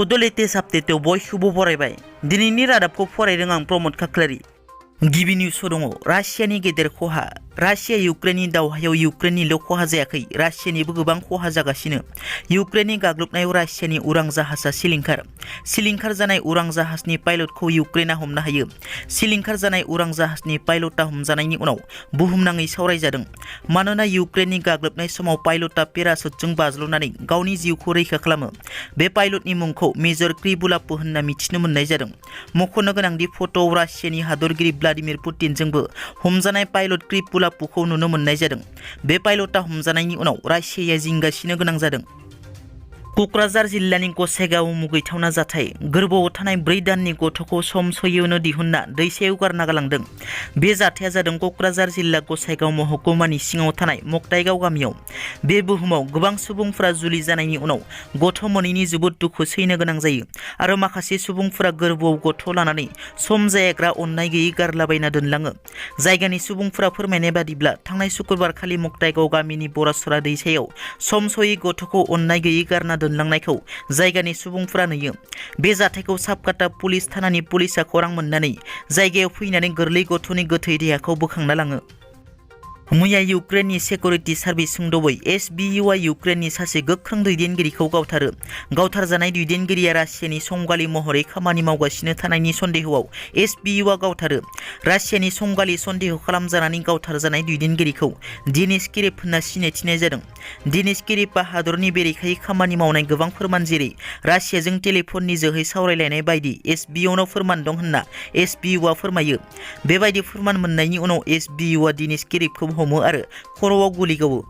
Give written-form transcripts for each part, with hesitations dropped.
बड' लेटेस्ट आपडेटआव बयखौबो बरायबाय। दिनैनि रादाबखौ फरायदों आं प्रमद खाख्लारि। गिबि निउसआव दङ रासियानि गेदेर खहा। रासिया इउक्रेननि दावहायाव इउक्रेननिल' खहा जायाखै, रासियानिबो गोबां खहा जागासिनो। इउक्रेननि गाग्लोबनायाव रासियानि उरां जाहाजआ सिलिंखार जानाय उरां जाहाजनि पाइलटखौ इउक्रेना हमनो हायो। सिलिंखार जानाय उरां जाहाजनि पाइलटआ हमजानायनि उनाव बुहुमनाङै सावरायजादों। मानोना इउक्रेननि गाग्लोबनाय समाव पाइलटआ पेराशुटजों बाज्ल'नानै गावनि जिउखौ रैखा खालामो। बे पाइलटनि मुंखौ मेजर क्रिबुलापो होनना मिथिनो मोननाय जादों। मख'नो गोनांदि फट'आव रासियानि हादरगिरि व्लादिमिर पुतिनजोंबो हमजानाय पाइलट क्रिबुलापोखौ नुनो मोननाय जादों। बे पाइलटआ हमजानायनि उनाव रासियाया जिंगासिनो गोनां जादों। क'क्राझार जिल्लानि गसाइगावआव मुगैथावना जाथाय। गोरबोआव थानाय 4 दाननि गथ'खौ सम सयैनो दिहुनना दैसायाव गारना गालांदों। बे जाथाया जादों क'क्राझार जिल्ला गसाइगाव महकुमानि सिङाव थानाय मक्ताइगाव गामियाव। बे बुहुमाव गोबां सुबुंफोरा जुलि जानायनि उनाव गथ' मोनैनि जोबोद दुखु सैनो गोनां जायो आरो माखासे सुबुंफोरा गोरबोआव गथ' लानानै सम जायाग्रा अननाय गैयै गारलाबायना दोनलाङो। जायगानि सुबुंफोरा फोरमायनाय बादिब्ला थांनाय शुक्रबार खालि मक्ताइगाव गामिनि बरासरा दैसायाव सम सयै गथ'खौ अननाय गैयै गारना दोनलांनायखौ जायगानि सुबुंफोरा नुयो। बे जाथायखौ साबकाटा पुलिस थानानि पुलिसा खौरां मोननानै जायगायाव फैनानै गोरलै गथ'नि गोथै देहाखौ बोखांना लाङो। मैया इउक्रेननि सिकिउरिटि सार्भिस सुंद'बै SBUआ इउक्रेननि सासे गोख्रों दैदेनगिरिखौ गावथारो। गावथारजानाय दैदेनगिरिया रासियानि संगालि महरै खामानि मावगासिनो थानायनि सन्देहआव SBUआ गावथारो। रासियानि संगालि सन्देह खालामजानानै गावथारजानाय दैदेनगिरिखौ देनिस किरिभ होनना सिनायथिनाय जादों। देनिस किरिभआ हादरनि बेरेखायै खामानि मावनाय गोबां फोरमान जेरै रासियाजों टेलिफननि जोहै सावरायलायनाय बायदि SBUनाव फोरमान दं होनना SBUआ फोरमायो। बेबायदि फोरमान मोननायनि उनाव SBUआ देनिस किरिभखौ हमो आरो खर'आव गुलि गावो।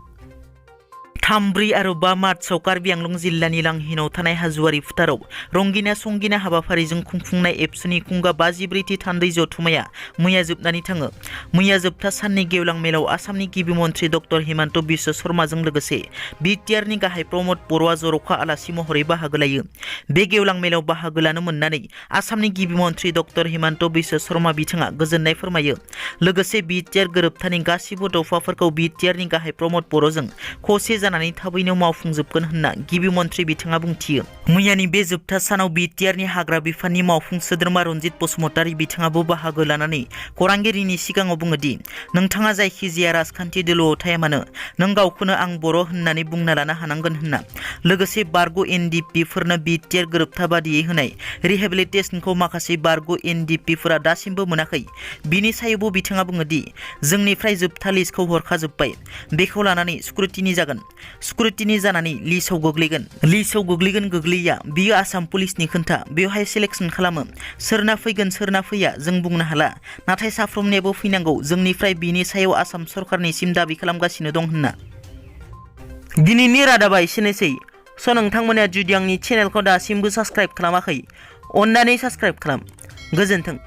3, 4 आरो 5 मार्चआव कार्बि आंलं जिल्लानि लांहिनाव थानाय हाजोआरि फोथाराव रंगिना संगिना हाबाफारिजों खुंफुंनाय एबसुनि खुंगा 54थि थान्दै जथुमाया मैया जोबनानै थाङो। मैया जोबथा साननि गेवलां मेलाव आसामनि गिबि मन्थ्रि डक्टर हिमन्त बिश्व शर्माजों लोगोसे बिटिआरनि गाहाय प्रमद बर'आ जर'खा आलासि महरै बाहागो लायो। बे गेवलां मेलाव बाहागो लानो मोननानै आसामनि गिबि मन्थ्रि डक्टर हिमन्त बिश्व शर्मा बिथाङा गोजोननाय फोरमायो। लोगोसे बिटिआर गोरोबथानि गासिबो दफाफोरखौ बिटिआरनि गाहाय प्रमद बर'जों खौसे जानानै थाबैनो मावफुंजोबगोन होनना गिबि मन्थ्रि बिथाङा बुंथियो। मैयानि बे जोबथा सानाव बिटिआरनि हाग्रा बिफाननि मावफुं सोद्रोमा रन्जित बसुमतारी बिथाङाबो बाहागो लानानै खौरांगिरिनि सिगाङाव बुङोदि नोंथाङा जायखिजाया राजखान्थि दोलोआव थाया मानो नों गावखौनो आं बर' होननानै बुंना लानो हानांगोन होनना। लोगोसे बारग' NDFBफोरनो बिटिआर गोरोबथा बादियै होनाय रिहेबिलिटेसनखौ माखासे बारग' NDFBफोरा दासिमबो मोनाखै। बिनि सायावबो बिथाङा बुङोदि जोंनिफ्राय जोबथा लिस्टखौ हरखाजोब्बाय। बेखौ लानानै स्क्रुटिनि जागोन। स्क्रुटिनि जानानै लिस्टआव गोग्लैगोन गोग्लैया बियो आसाम पुलिसनि खोन्था। बेवहाय सेलेक्सन खालामो। सोरना फैगोन सोरना फैया जों बुंनो हाला। नाथाय साफ्रोमनियाबो फैनांगौ। जोंनिफ्राय बिनि सायाव आसाम सरकारनिसिम दाबि खालामगासिनो दं होनना। दिनैनि रादाबा एसेनोसै। नोंथांमोना जुदि आंनि चेनेलखौ दासिमबो साबस्क्राइब खालामाखै अन्नानै साबस्क्राइब खालाम। गोजोन्थों।